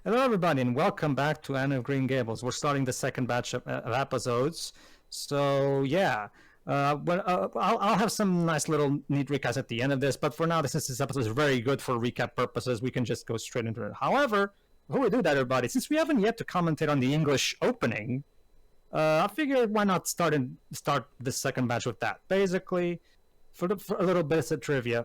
Hello, everybody, and welcome back to Anne of Green Gables. We're starting the second batch of episodes. So, yeah, I'll have some nice little neat recaps at the end of this. But for now, since this episode is very good for recap purposes, we can just go straight into it. However, before we do that, everybody, since we haven't yet to commentate on the English opening, I figured why not start this second batch with that. Basically, for a little bit of trivia,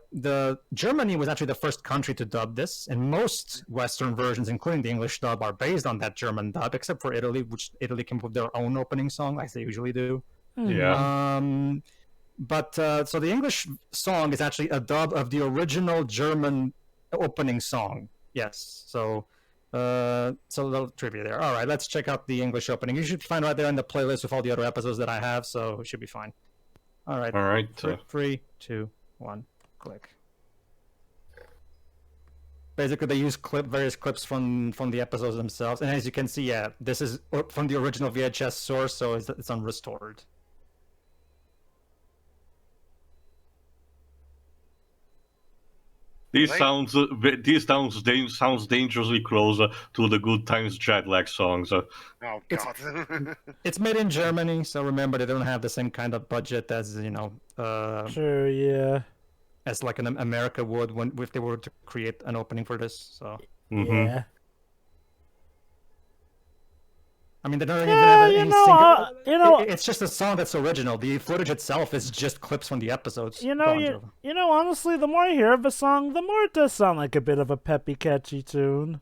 Germany was actually the first country to dub this, and most Western versions, including the English dub, are based on that German dub, except for Italy, which Italy came up with their own opening song, like they usually do. Yeah. So the English song is actually a dub of the original German opening song. Yes. So a little trivia there. All right, let's check out the English opening. You should find right there in the playlist with all the other episodes that I have, so it should be fine. All right. 3, 2, 1, click. Basically, they use various clips from the episodes themselves, and as you can see, yeah, this is from the original VHS source, so it's unrestored. This sounds dangerously closer to the Good Times jet lag songs. Oh God! It's made in Germany, so remember they don't have the same kind of budget as Sure, yeah. as like an America would if they were to create an opening for this. So Yeah. I mean, they don't even have any it's just a song that's original. The footage itself is just clips from the episodes. Honestly, the more I hear of a song, the more it does sound like a bit of a peppy, catchy tune.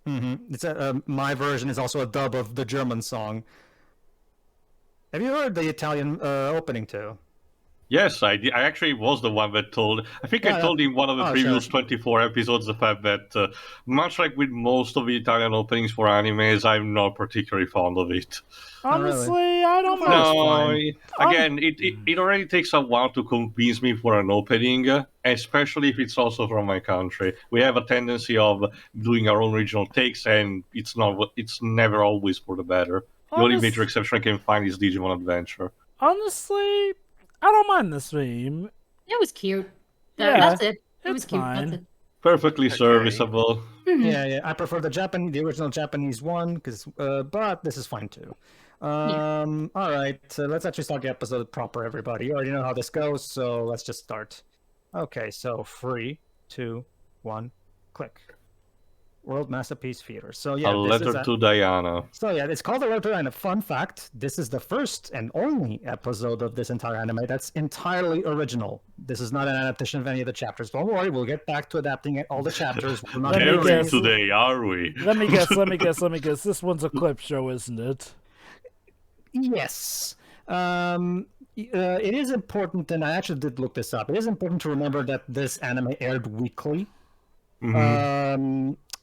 It's my version is also a dub of the German song. Have you heard the Italian opening too? Yes, I did. I actually was the one that told. I think I told in one of the previous 24 episodes the fact that, much like with most of the Italian openings for animes, I'm not particularly fond of it. Honestly, really? I don't mind. No, again, it already takes a while to convince me for an opening, especially if it's also from my country. We have a tendency of doing our own regional takes, and it's never always for the better. The only major exception I can find is Digimon Adventure. Honestly, I don't mind this theme. It was cute. Yeah, that's it. It was cute. fine. That's it. Perfectly serviceable. Yeah. I prefer the original Japanese one, but this is fine too. All right, so let's actually start the episode proper, everybody. You already know how this goes, so let's just start. Okay, so 3, 2, 1, click. World Masterpiece Theater. So yeah, a letter to Diana. So yeah, it's called A Letter to Diana. Fun fact: this is the first and only episode of this entire anime that's entirely original. This is not an adaptation of any of the chapters. Don't worry, we'll get back to adapting all the chapters. We're not daring today, are we? Let me guess. This one's a clip show, isn't it? Yes. It is important, and I actually did look this up. It is important to remember that this anime aired weekly.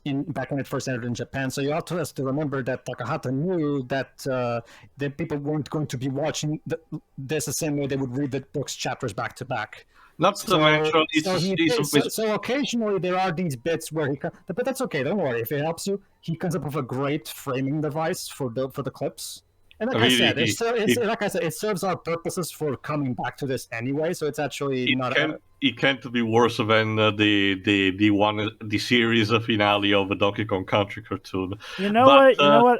Back when it first entered in Japan, so you also have to remember that Takahata knew that the people weren't going to be watching this the same way they would read the book's chapters back to back. Not to mention, so occasionally there are these bits where but that's okay. Don't worry. If it helps you, he comes up with a great framing device for the clips. And like I said, it serves our purposes for coming back to this anyway. So it's actually It can't be worse than the series finale of the Donkey Kong Country cartoon. You know what?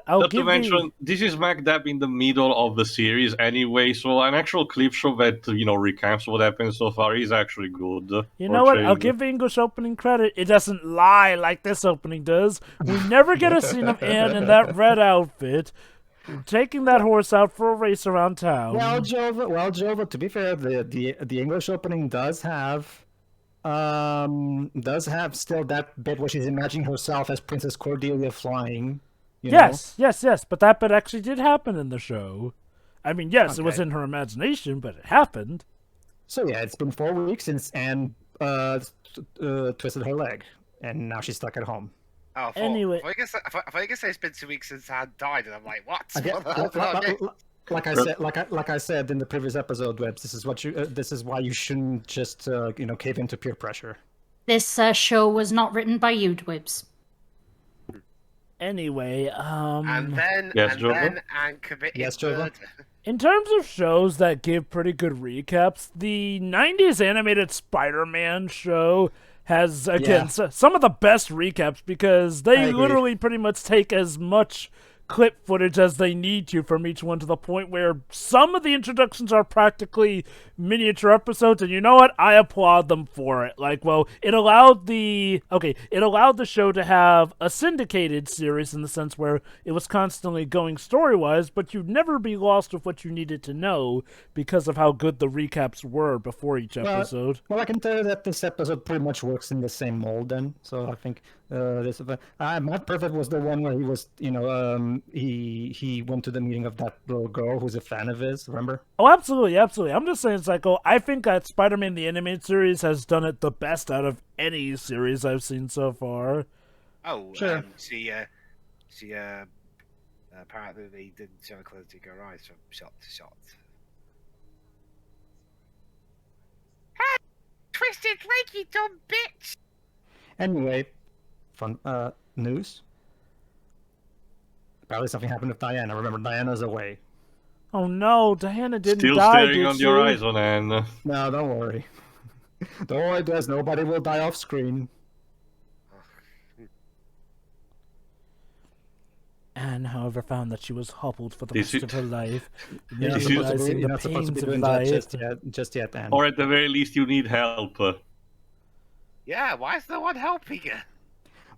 Not to mention, this is smack dab in the middle of the series anyway. So an actual clip show that recounts what happened so far is actually good. You know what? I'll give the English opening credit. It doesn't lie like this opening does. We never get a scene of Anne in that red outfit, taking that horse out for a race around town. Well, Jova. To be fair, the English opening does have still that bit where she's imagining herself as Princess Cordelia flying. Yes. But that bit actually did happen in the show. I mean, yes, It was in her imagination, but it happened. So yeah, it's been 4 weeks since Anne twisted her leg, and now she's stuck at home. Oh, anyway, if I guess it's been 2 weeks since Anne died, and I'm like, what? Like I said in the previous episode, Webs, this is why you shouldn't just cave into peer pressure. This show was not written by you, Dwibs. Anyway, and then Anne committed murder. In terms of shows that give pretty good recaps, the 90s animated Spider-Man show has, again, some of the best recaps because they literally pretty much take as much clip footage as they need to from each one, to the point where some of the introductions are practically miniature episodes, and you know what? I applaud them for it. Like, well, it allowed the show to have a syndicated series in the sense where it was constantly going story-wise, but you'd never be lost with what you needed to know because of how good the recaps were before each episode. Well, I can tell you that this episode pretty much works in the same mold then, so I think Matt Perfect was the one where he was, he went to the meeting of that little girl who's a fan of his, remember? Oh, absolutely. I'm just saying, Psycho, I think that Spider-Man the Animated Series has done it the best out of any series I've seen so far. Oh, sure. Apparently they didn't show closing her eyes from shot to shot. Hey, twisted leg, you dumb bitch! Anyway, fun news. Apparently something happened with Diana. Remember, Diana's away. Oh no, Diana didn't Still die, staring on your eyes on Anne. No, don't worry. Don't worry, Des. Nobody will die off screen. Anne, however, found that she was hobbled for the rest of her life, You're not supposed to be doing that just yet, Anne. Or at the very least, you need help. Yeah, why is no one helping her?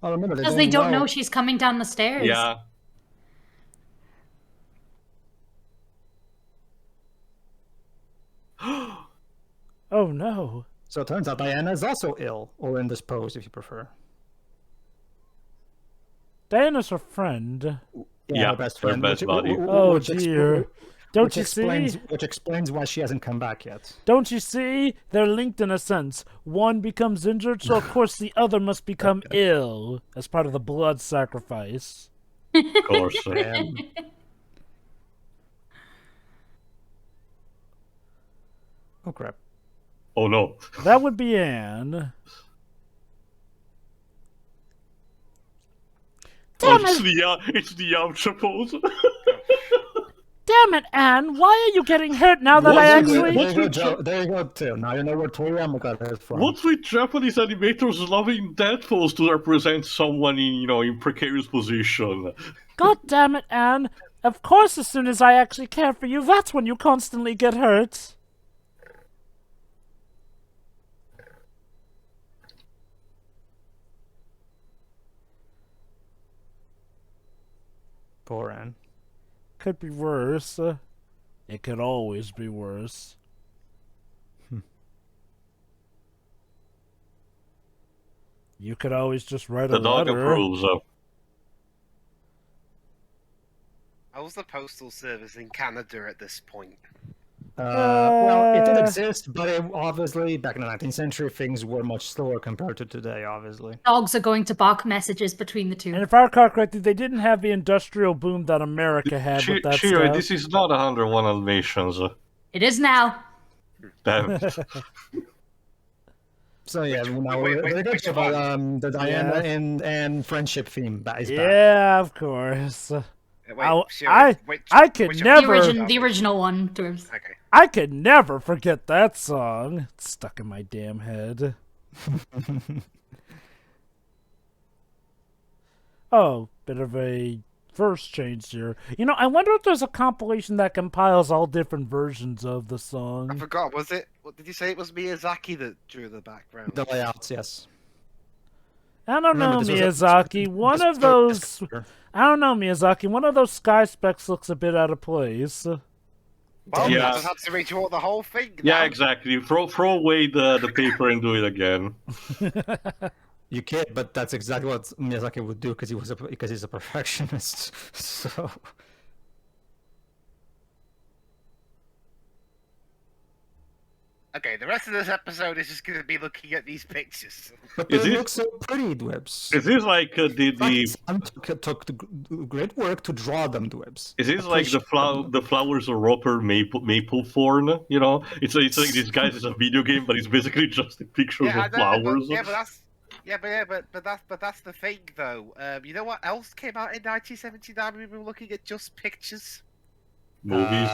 Well, remember, Because they don't know she's coming down the stairs. Yeah. Oh no. So it turns out Diana is also ill, or indisposed, if you prefer. Diana's her friend. Yeah, her best friend. Best buddy. Oh dear. Don't you see? Which explains why she hasn't come back yet. Don't you see? They're linked in a sense. One becomes injured, so of course the other must become ill as part of the blood sacrifice. Of course. Oh crap. Oh no. That would be Anne. Damn it! It's the outro pose. Damn it, Anne! Why are you getting hurt now that I actually... There you go, too. Now you know where Toriyama got hurt from. What's with Japanese animators loving dead pose to represent someone in precarious position? God damn it, Anne! Of course, as soon as I actually care for you, that's when you constantly get hurt. Poor Anne. Could be worse. It could always be worse. You could always just write a letter. The dog approves. How's the postal service in Canada at this point? Well, it did exist, but obviously, back in the 19th century, things were much slower compared to today, obviously. Dogs are going to bark messages between the two. And if I recall correctly, they didn't have the industrial boom that America had with that stuff. This is not 101 Dalmatians. It is now. Damn it. So yeah, we're going to talk about the Diana and friendship theme is back. Yeah, of course. Wait, I could never... The original one, Dwarves. Okay. I could never forget that song. It's stuck in my damn head. Oh, bit of a verse change here. I wonder if there's a compilation that compiles all different versions of the song. I forgot, was it? What did you say? It was Miyazaki that drew the background? The layouts, yes. I don't know, Miyazaki. One of those... I don't know, Miyazaki. One of those sky specks looks a bit out of place. Well, you have to redraw the whole thing now. Yeah, exactly. Throw away the paper and do it again. You can't, but that's exactly what Miyazaki would do because he's a perfectionist. So... Okay, the rest of this episode is just going to be looking at these pictures. But they look so pretty, Dwebs. Is this like the took great work to draw them, Dwebs? Is this like the flowers of Roper maple thorn? It's like this guy's is a video game, but it's basically just a picture of flowers. But that's the thing, though. You know what else came out in 1979? We were looking at just pictures. Movies.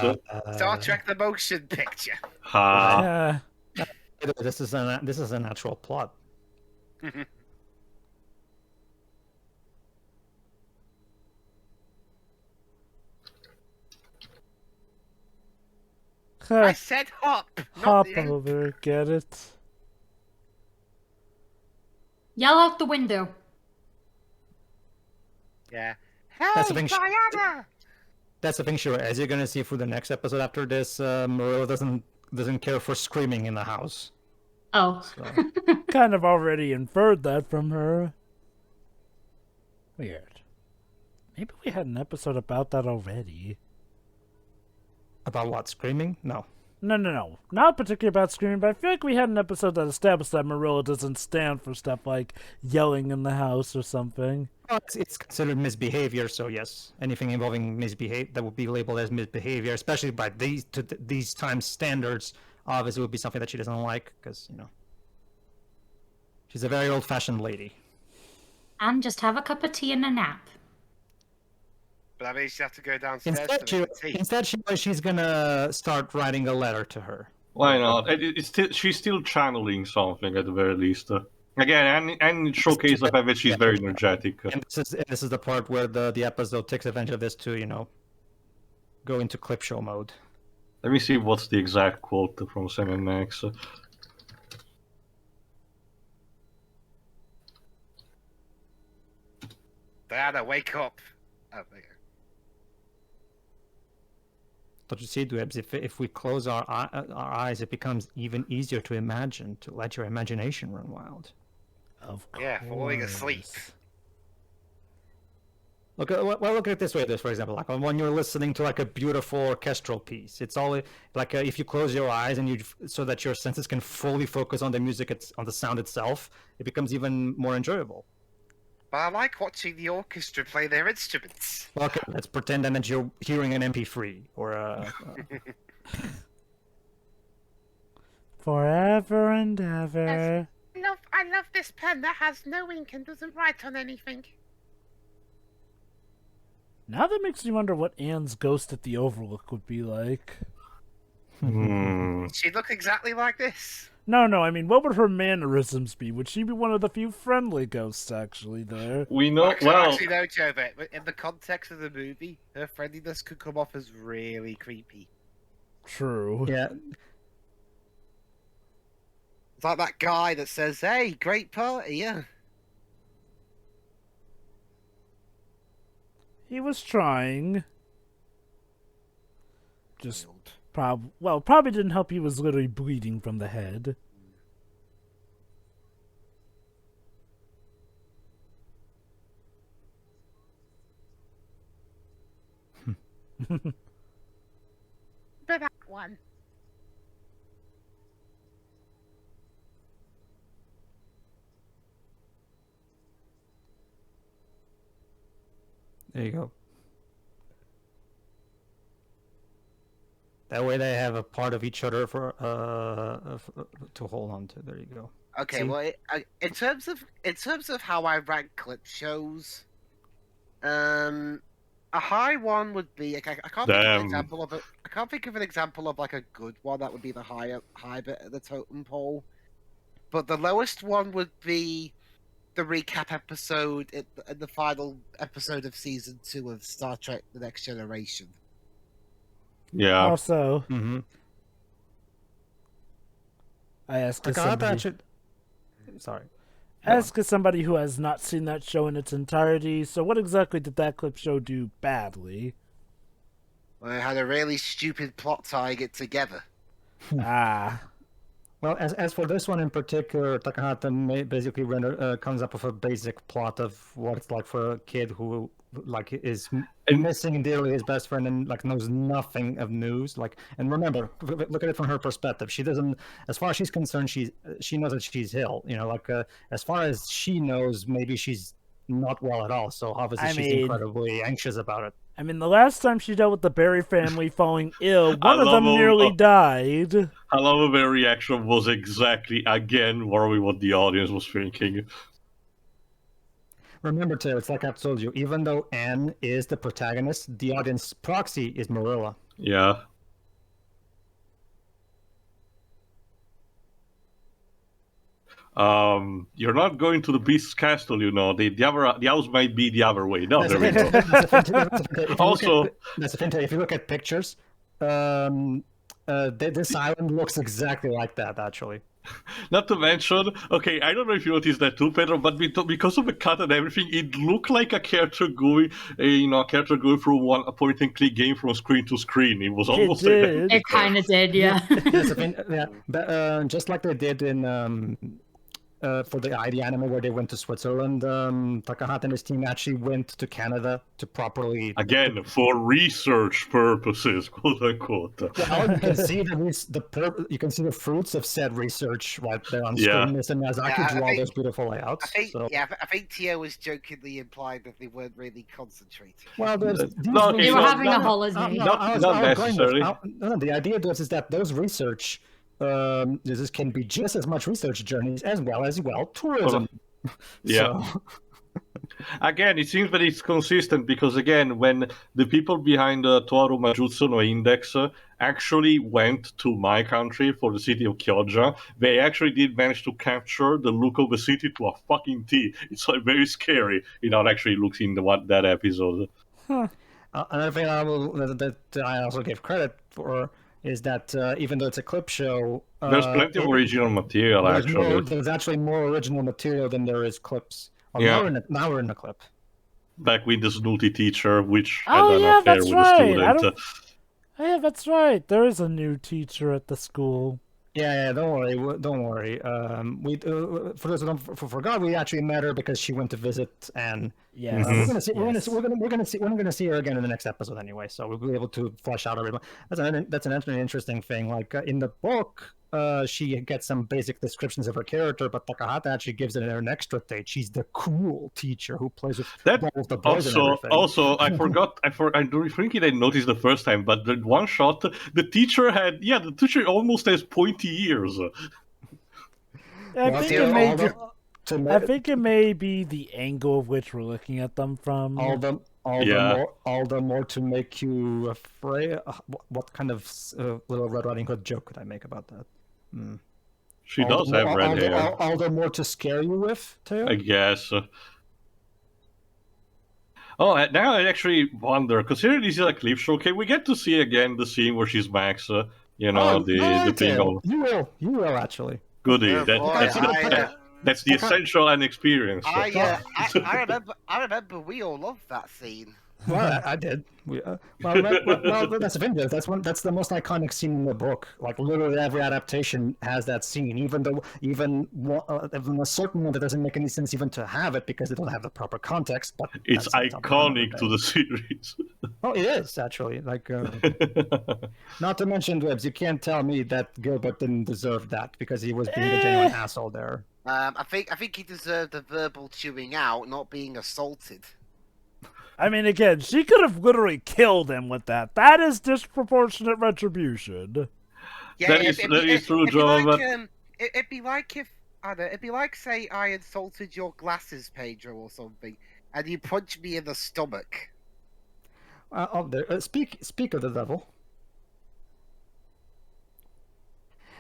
Star Trek: The Motion Picture. Ha. This is a natural plot. I said hop, not Hop the end. over, get it? Yell out the window. Yeah. That's the Hey, thing. Diana! That's the thing, sure. As you're gonna see for the next episode after this, Marilla doesn't care for screaming in the house. Oh. So. Kind of already inferred that from her. Weird. Maybe we had an episode about that already. About what? Screaming? No. No. Not particularly about screaming, but I feel like we had an episode that established that Marilla doesn't stand for stuff like yelling in the house or something. Well, it's considered misbehavior, so yes, anything involving misbehavior that would be labeled as misbehavior, especially by these time standards, obviously would be something that she doesn't like because she's a very old-fashioned lady. And just have a cup of tea and a nap. But that means you have to go downstairs to make the tea. Instead, she's gonna start writing a letter to her. Why not? She's still channeling something at the very least. Again, and showcase the fact that she's very energetic. And this is the part where the episode takes advantage of this to go into clip show mode. Let me see what's the exact quote from Sam and Max. Diana, wake up. Oh, there you go. Don't you see, Dwebs? If we close our eyes, it becomes even easier to imagine, to let your imagination run wild. Of course. Yeah, falling asleep. Look at it this way. For example, like when you're listening to like a beautiful orchestral piece, it's all like if you close your eyes and so that your senses can fully focus on the music, on the sound itself, it becomes even more enjoyable. But I like watching the orchestra play their instruments. Okay, let's pretend then that you're hearing an MP3 or Forever and ever. I love this pen that has no ink and doesn't write on anything. Now that makes me wonder what Anne's ghost at the Overlook would be like. She'd look exactly like this. No, I mean, what would her mannerisms be? Would she be one of the few friendly ghosts, actually, there? We know, Actually, no, Joe, but in the context of the movie, her friendliness could come off as really creepy. True. Yeah. It's like that guy that says, hey, great party, yeah. He was trying. Just probably didn't help he was literally bleeding from the head. But that one. There you go. That way they have a part of each other to hold on to. There you go. Okay, See? well, in terms of how I rank clip shows, a high one would be. I can't think of an example of it. I can't think of an example of like a good one that would be the high bit of the totem pole. But the lowest one would be the recap episode in the final episode of season 2 of Star Trek: The Next Generation. yeah. Also, I ask as somebody who has not seen that show in its entirety, so what exactly did that clip show do badly? Well, it had a really stupid plot tying it together. Well, as for this one in particular, Takahata basically comes up with a basic plot of what it's like for a kid who like is missing dearly his best friend and like knows nothing of news. Like, and remember, look at it from her perspective. She doesn't, as far as she's concerned, she knows that she's ill. As far as she knows, maybe she's not well at all. So obviously she's incredibly anxious about it. I mean, the last time she dealt with the Barry family falling ill, one of them nearly died. I love her reaction was exactly, again, what the audience was thinking. Remember, too, it's like I've told you, even though Anne is the protagonist, the audience proxy is Marilla. Yeah. You're not going to the Beast's castle, you know. The house might be the other way. No, That's there we go. That's a If you look at pictures, this island looks exactly like that, actually. Not to mention, okay, I don't know if you noticed that too, Pedro, but because of the cut and everything, it looked like a character going, through a point-and-click game from screen to screen. It was almost like that. It kind of did, yeah. But just like they did in for the ID anime where they went to Switzerland, Takahata and his team actually went to Canada to properly... Again, for research purposes, quote unquote. Well, you can see you can see the fruits of said research right there on screen. Mr. Miyazaki drew all those beautiful layouts. I think Tio was jokingly implied that they weren't really concentrating. Well, They were having a holiday. Not necessarily. The idea is that those research this can be just as much research journeys as well as tourism. Yeah. So. Again, it seems that it's consistent because, again, when the people behind Toaru Majutsu no Index actually went to my country for the city of Kyoja, they actually did manage to capture the look of the city to a fucking T. It's like very scary. It actually looks in that episode. Another thing that I also gave credit for is that even though it's a clip show, there's plenty of original material. There's actually more original material than there is clips. Yeah. Now we're in the clip. Back with the snooty teacher, which had an affair that's with right. a student. Yeah, that's right. There is a new teacher at the school. Yeah, don't worry. We for those who forgot, we actually met her because she went to visit, and we're gonna see her again in the next episode anyway. So we'll be able to flesh out everything. That's an interesting thing. Like in the book, she gets some basic descriptions of her character, but Takahata actually gives it an extra stage. She's the cool teacher who plays with both the boys and everything. Also, I forgot. I don't think I noticed the first time, but the one shot, the teacher almost has pointy ears. I think it may be the angle of which we're looking at them from. All the more to make you afraid. What kind of Little Red Riding Hood joke could I make about that? She does have red hair. All the more to scare you with, Teo? I guess. Now I actually wonder, considering this is a clip show, can we get to see again the scene where she's Max? The thing of... You will actually. Goody. That's the essential and experience. I remember we all loved that scene. Well, I did. Well, that's Avengers. That's the most iconic scene in the book. Like literally every adaptation has that scene, even a certain one that doesn't make any sense even to have it because they don't have the proper context. But it's iconic to the series. Oh, it is actually. Like, not to mention, Dwebs, you can't tell me that Gilbert didn't deserve that because he was being a genuine asshole there. I think he deserved a verbal chewing out, not being assaulted. I mean, again, she could have literally killed him with that. That is disproportionate retribution. Yeah, that is true, John. It'd be like say I insulted your glasses, Pedro, or something, and you punched me in the stomach. Speak of the devil.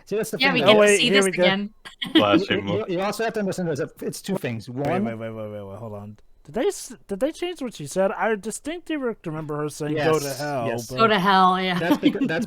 See, that's the yeah, thing. we get to see this again. You also have to understand it's two things. One, wait, hold on. Did they change what she said? I distinctly remember her saying "go to hell." Yes. But... Go to hell, yeah. That's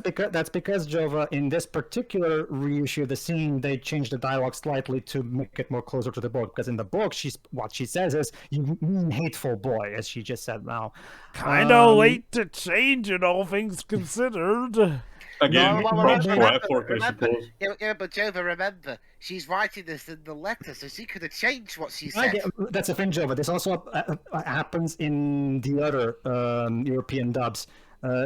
because Jova, in this particular reissue of the scene, they changed the dialogue slightly to make it more closer to the book. Because in the book, what she says is "you mean hateful boy," as she just said now. Kind of late to change it, all things considered. Again, props for effort, I suppose. Yeah, but Jova, remember, she's writing this in the letter, so she could have changed what she said. That's a thing, Jova. This also happens in the other European dubs,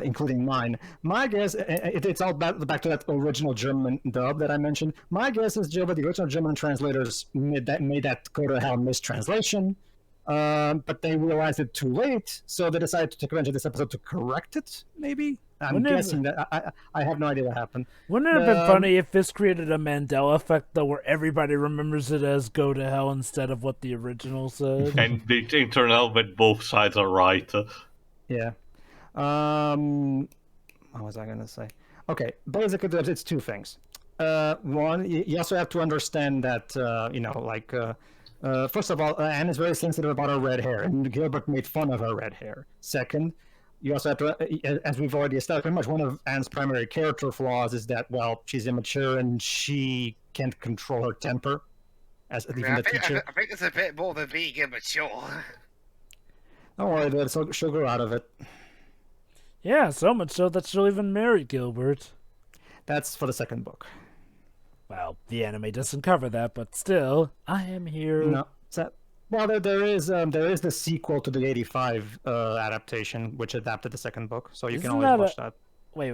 including mine. My guess, it's all back to that original German dub that I mentioned. My guess is, Jova, the original German translators made that go to hell mistranslation. But they realized it too late, so they decided to take advantage of this episode to correct it, maybe? I'm guessing that. I have no idea what happened. Wouldn't it have been funny if this created a Mandela effect, though, where everybody remembers it as "go to hell" instead of what the original said? And it turned out that both sides are right. Yeah. What was I going to say? Okay, basically, it's two things. one, you also have to understand that first of all, Anne is very sensitive about her red hair, and Gilbert made fun of her red hair. Second, you also have to, as we've already established, pretty much one of Anne's primary character flaws is that, well, she's immature and she can't control her temper, as even the teacher. I think it's a bit more than being immature. Don't worry, dude, she'll grow out of it. Yeah, so much so that she'll even marry Gilbert. That's for the second book. Well, the anime doesn't cover that, but still, I am here. No, well, there is the sequel to the '85 adaptation, which adapted the second book, so you can always watch that. Wait.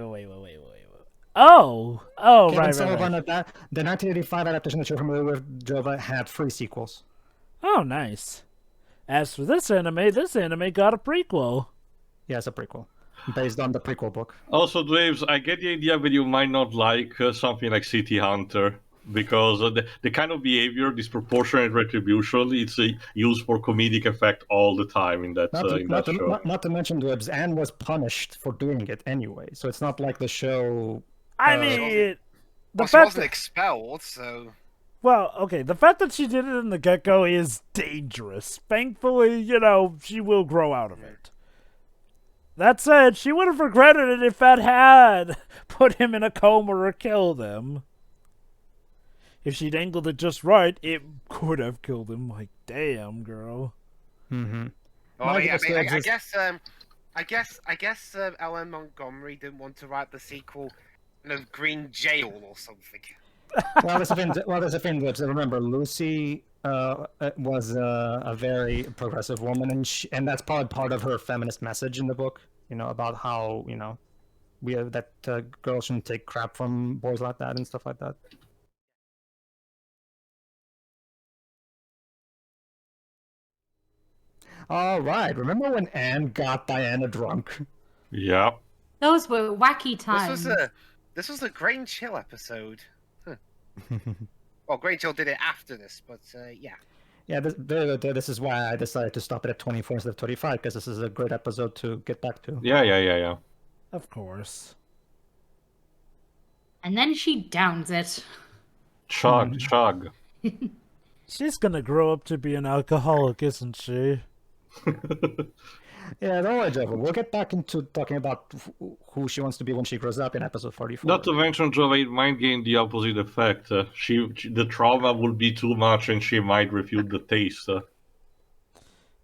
Oh, Kevin right. Sullivan, the 1985 adaptation that you're familiar with, Jova, had 3 sequels. Oh, nice. As for this anime got a prequel. Yeah, it's a prequel, based on the prequel book. Also, Draves, I get the idea that you might not like something like City Hunter, because the kind of behavior, disproportionate retribution, it's used for comedic effect all the time in that show. Not to mention, Dibs, Anne was punished for doing it anyway, so it's not like the show... I mean... She wasn't expelled, so... Well, okay, the fact that she did it in the get-go is dangerous. Thankfully, she will grow out of it. That said, she would have regretted it if that had put him in a coma or killed him. If she'd angled it just right, it could have killed him. Like, damn, girl. Mm-hmm. Well, I guess Ellen Montgomery didn't want to write the sequel in Green Jail or something. Well, there's a thing that remember, Lucy was a very progressive woman, and that's probably part of her feminist message in the book. About how that girls shouldn't take crap from boys like that and stuff like that. All right. Remember when Anne got Diana drunk? Yeah. Those were wacky times. This was the Grain Chill episode. Huh. Well, Grain Chill did it after this, but yeah. Yeah, this is why I decided to stop it at 24 instead of 25, because this is a great episode to get back to. Yeah. Of course. And then she downs it. Chug. She's gonna grow up to be an alcoholic, isn't she? Yeah, don't worry, Jova. We'll get back into talking about who she wants to be when she grows up in episode 44. Not to mention, Jova, it might gain the opposite effect. The trauma will be too much and she might refute the taste.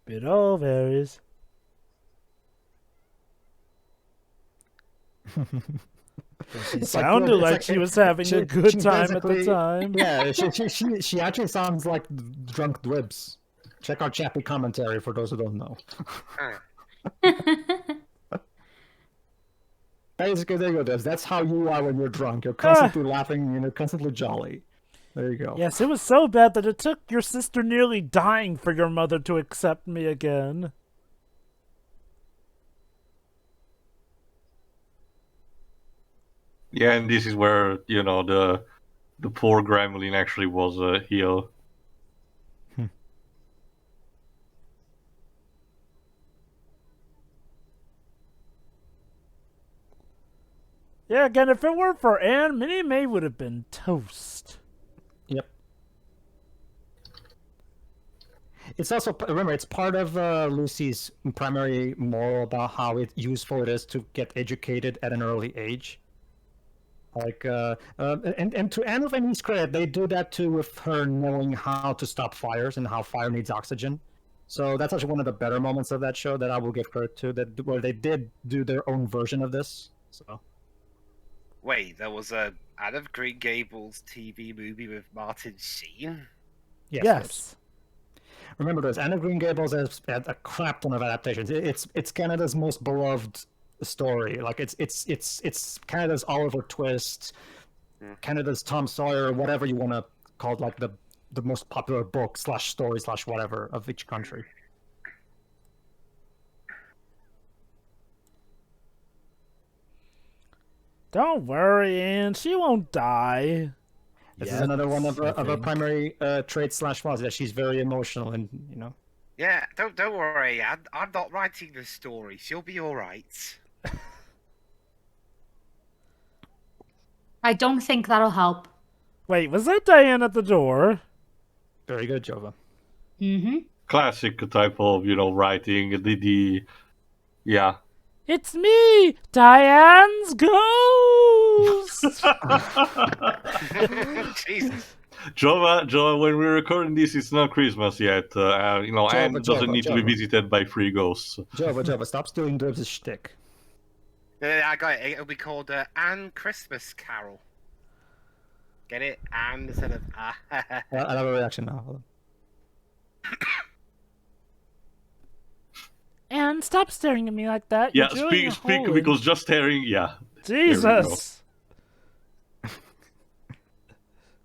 It all varies. She sounded like she was having a good time at the time. Yeah, she actually sounds like drunk Dwibs. Check our Chappie commentary for those who don't know. Basically, there you go, Dibs. That's how you are when you're drunk. You're constantly laughing and you're constantly jolly. There you go. Yes, it was so bad that it took your sister nearly dying for your mother to accept me again. Yeah, and this is where, the poor Gremlin actually was a heel. Yeah, again, if it weren't for Anne, Minnie May would have been toast. Yep. It's also, remember, it's part of Lucy's primary moral about how useful it is to get educated at an early age. Like, and to Anne of Amy's credit, they do that too with her knowing how to stop fires and how fire needs oxygen. So that's actually one of the better moments of that show that I will give credit to, where they did do their own version of this. So. Wait, there was a Anne of Green Gables TV movie with Martin Sheen? Yes. Remember this, Anne of Green Gables has had a crap ton of adaptations. It's Canada's most beloved story. Like it's Canada's Oliver Twist, Canada's Tom Sawyer, whatever you want to call it, like the most popular book / story / whatever of each country. Don't worry, Anne. She won't die. This is another one of her primary traits / flaws, that she's very emotional and, Yeah, don't worry, Anne. I'm not writing this story. She'll be all right. I don't think that'll help. Wait, was that Diane at the door? Very good, Jova. Mm-hmm. Classic type of, writing. Yeah. It's me, Diane's ghost. Jesus. Jova, when we're recording this, it's not Christmas yet. Anne doesn't need to be visited by 3 ghosts. Jova, stop stealing Dibs' shtick. I got it. It'll be called Anne Christmas Carol. Get it? Anne instead of I have a reaction now. Hold on. And stop staring at me like that. Yeah, You're doing speak a hole. because just staring. Yeah. Jesus.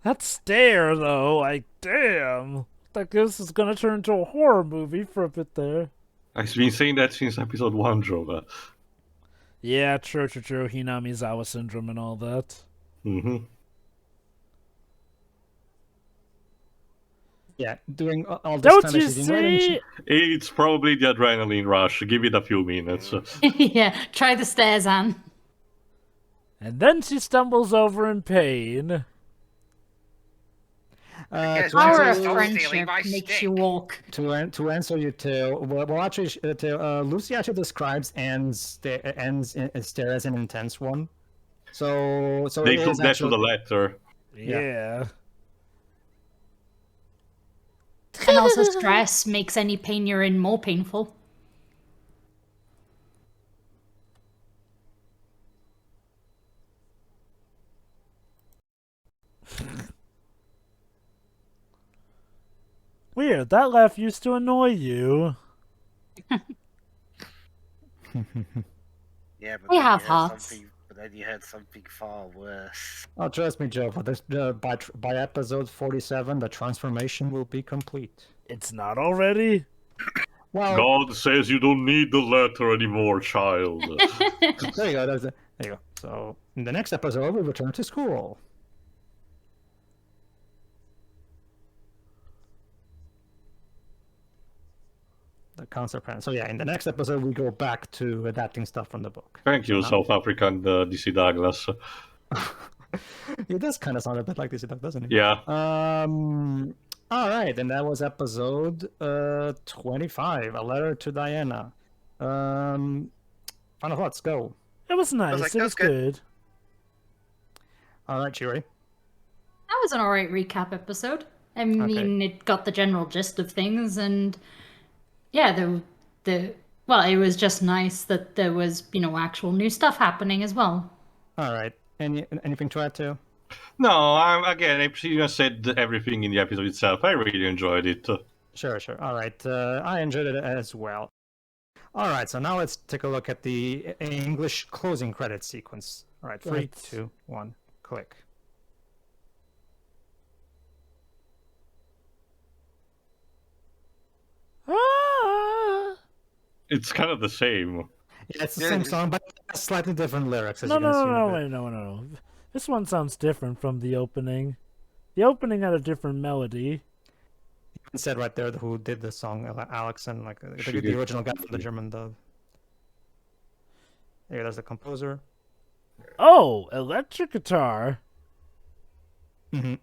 That stare, though, like, damn. Like, this is gonna turn into a horror movie for a bit there. I've been saying that since episode 1, Jova. Yeah, true. Hinamizawa syndrome and all that. Mm-hmm. Yeah, doing all this Don't kind you of shit. Why didn't see? It's probably the adrenaline rush. Give it a few minutes. Yeah, try the stairs, Anne. And then she stumbles over in pain. Yes, to Power Stop of answer, stealing friendship my makes stick. you walk. to answer you, Tail. Well, actually, Lucy actually describes Anne's stare as an intense one. So They it took is that actually, to the letter. Yeah. And also stress makes any pain you're in more painful. Weird, that laugh used to annoy you. Yeah, but We then have you heard hearts. something. But then you heard something far worse. Oh, trust me, Joe. But by episode 47, the transformation will be complete. It's not already? Well, God says you don't need the letter anymore, child. there you go. There you go. So in the next episode, we return to school. The concept plan. So yeah, in the next episode, we go back to adapting stuff from the book. Thank you, South African DC Douglas. He does kind of sound a bit like this, doesn't he? Yeah. All right, and that was episode 25, A Letter to Diana. Final thoughts, go. It was nice. like, It that was was good. good. All right, Cheery. That was an alright recap episode. I mean, it got the general gist of things, and yeah, well, it was just nice that there was, actual new stuff happening as well. All right. Anything to add to? No, I pretty much said everything in the episode itself. I really enjoyed it. Sure. All right. I enjoyed it as well. All right, so now let's take a look at the English closing credit sequence. All right, 3, Right. 2, 1, click. Ah! It's kind of the same. Yeah, it's the same song, but slightly different lyrics. As No, you can see in the wait, no. This one sounds different from the opening. The opening had a different melody. It said right there who did the song, Alex, and like She the did. original guy from the German dub. Here, there's the composer. Oh, electric guitar. Mm-hmm.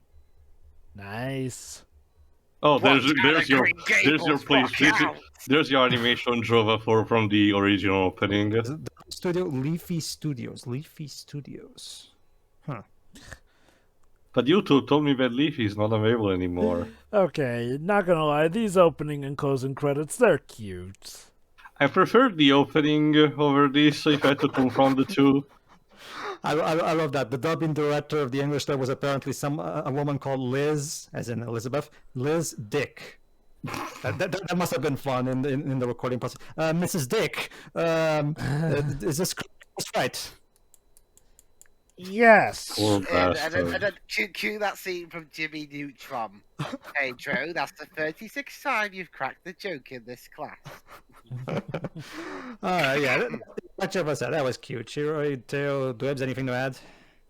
Nice. Oh, What there's kind of your Green there's your Gables place. walk out? There's your animation Jova from the original opening. The studio, Leafy Studios. Huh. But you two told me that Leafy is not available anymore. Okay, not gonna lie, these opening and closing credits, they're cute. I preferred the opening over this if I had to confront the two. I love that. The dubbing director of the English dub was apparently a woman called Liz, as in Elizabeth, Liz Dick. That must have been fun in the recording process. Mrs. Dick, is this right? Yes. Poor And bastard. then cue that scene from Jimmy Neutron. Pedro, that's the 36th time you've cracked the joke in this class. Yeah, like Jeff said, that was cute. Shiro, Teo, do you have anything to add?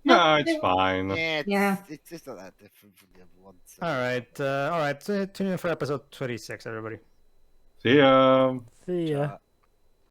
No, it's fine. Yeah, it's just not that different from the other ones. So. All right. Tune in for episode 26, everybody. See ya. See ya.